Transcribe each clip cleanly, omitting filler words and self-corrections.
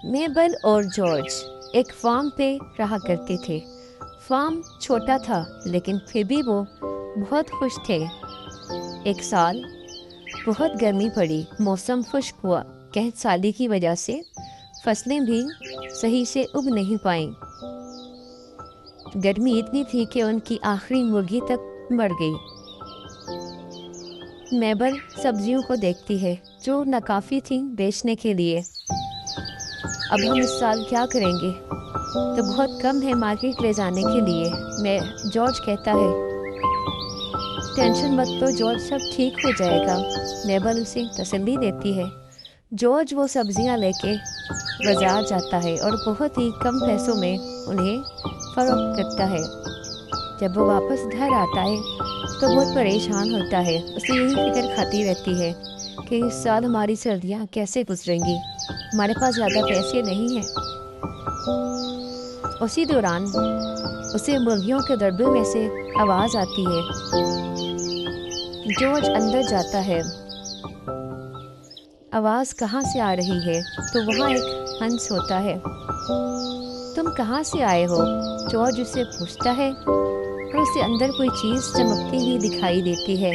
मेबल और जॉर्ज एक फार्म पे रहा करते थे। फार्म छोटा था लेकिन फिर भी वो बहुत खुश थे। एक साल बहुत गर्मी पड़ी, मौसम खुश्क हुआ। कहत साली की वजह से फसलें भी सही से उग नहीं पाईं। गर्मी इतनी थी कि उनकी आखिरी मुर्गी तक मर गई। मेबल सब्जियों को देखती है जो नाकाफी थी बेचने के लिए। अब हम इस साल क्या करेंगे, तो बहुत कम है मार्केट ले जाने के लिए। मैं जॉर्ज कहता है, टेंशन मत लो जॉर्ज, सब ठीक हो जाएगा। मेबल उसे तसल्ली देती है। जॉर्ज वो सब्जियां लेके बाजार जाता है और बहुत ही कम पैसों में उन्हें फरोख्त करता है। जब वो वापस घर आता है तो बहुत परेशान होता है। उसे यही फिक्र खाती रहती है कि इस साल हमारी सर्दियाँ कैसे गुजरेंगी, हमारे पास ज़्यादा पैसे नहीं हैं। उसी दौरान उसे मुर्गियों के दरबे में से आवाज़ आती है। जॉर्ज अंदर जाता है, आवाज़ कहाँ से आ रही है, तो वहाँ एक हंस होता है। तुम कहाँ से आए हो, जॉर्ज उससे पूछता है और उसे अंदर कोई चीज़ चमकती हुई दिखाई देती है।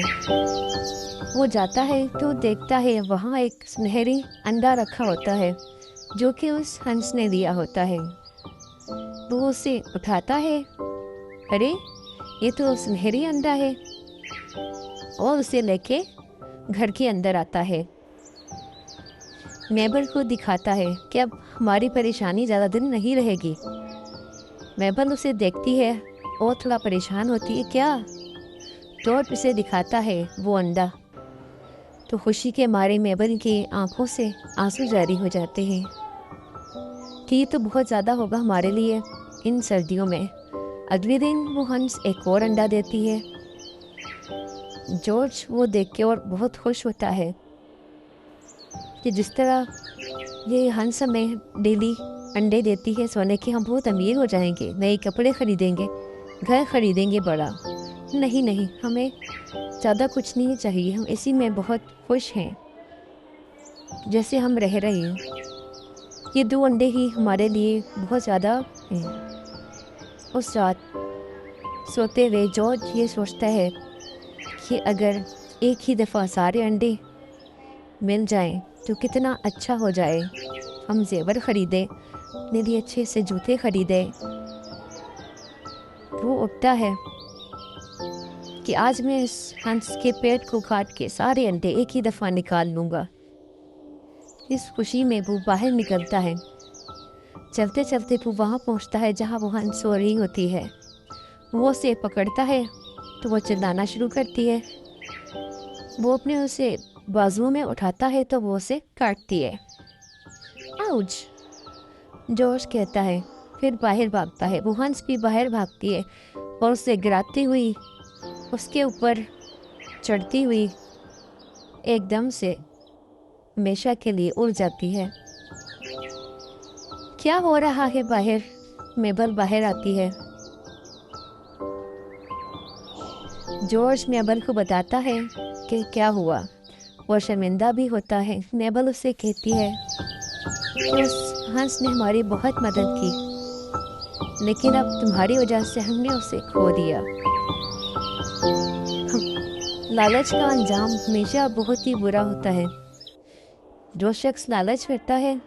वो जाता है तो देखता है वहाँ एक सुनहरी अंडा रखा होता है जो कि उस हंस ने दिया होता है। वो उसे उठाता है, अरे ये तो सुनहरी अंडा है, और उसे लेके घर के अंदर आता है। मेबल को दिखाता है कि अब हमारी परेशानी ज़्यादा दिन नहीं रहेगी। मेबल उसे देखती है और थोड़ा परेशान होती है। क्या? जॉर्ज उसे दिखाता है वो अंडा। तो खुशी के मारे मेबल की आंखों से आंसू जारी हो जाते हैं कि ये तो बहुत ज़्यादा होगा हमारे लिए इन सर्दियों में। अगले दिन वो हंस एक और अंडा देती है। जॉर्ज वो देख के और बहुत खुश होता है कि जिस तरह ये हंस हमें डेली अंडे देती है सोने के, हम बहुत अमीर हो जाएंगे, नए कपड़े खरीदेंगे, घर खरीदेंगे बड़ा। नहीं नहीं, हमें ज़्यादा कुछ नहीं चाहिए, हम इसी में बहुत खुश हैं जैसे हम रह रहे हैं। ये 2 अंडे ही हमारे लिए बहुत ज़्यादा हैं। उस रात सोते हुए जॉर्ज ये सोचता है कि अगर एक ही दफ़ा सारे अंडे मिल जाएं तो कितना अच्छा हो जाए। हम जेवर ख़रीदें, अपने लिए अच्छे से जूते ख़रीदें। वो उठता है कि आज मैं इस हंस के पेट को काट के सारे अंडे एक ही दफ़ा निकाल लूँगा। इस खुशी में वो बाहर निकलता है। चलते चलते वो वहाँ पहुँचता है जहाँ वो हंस सो रही होती है। वो उसे पकड़ता है तो वो चिल्लाना शुरू करती है। वो अपने उसे बाजुओं में उठाता है तो वो उसे काटती है। आउच! जॉर्ज कहता है, फिर बाहर भागता है। वो हंस भी बाहर भागती है और उसे गिराती हुई, उसके ऊपर चढ़ती हुई एकदम से हमेशा के लिए उड़ जाती है। क्या हो रहा है बाहर? मेबल बाहर आती है। जॉर्ज मेबल को बताता है कि क्या हुआ। वो शर्मिंदा भी होता है। मेबल उससे कहती है कि उस हंस ने हमारी बहुत मदद की, लेकिन अब तुम्हारी वजह से हमने उसे खो दिया। लालच का अंजाम हमेशा बहुत ही बुरा होता है। जो शख्स लालच करता है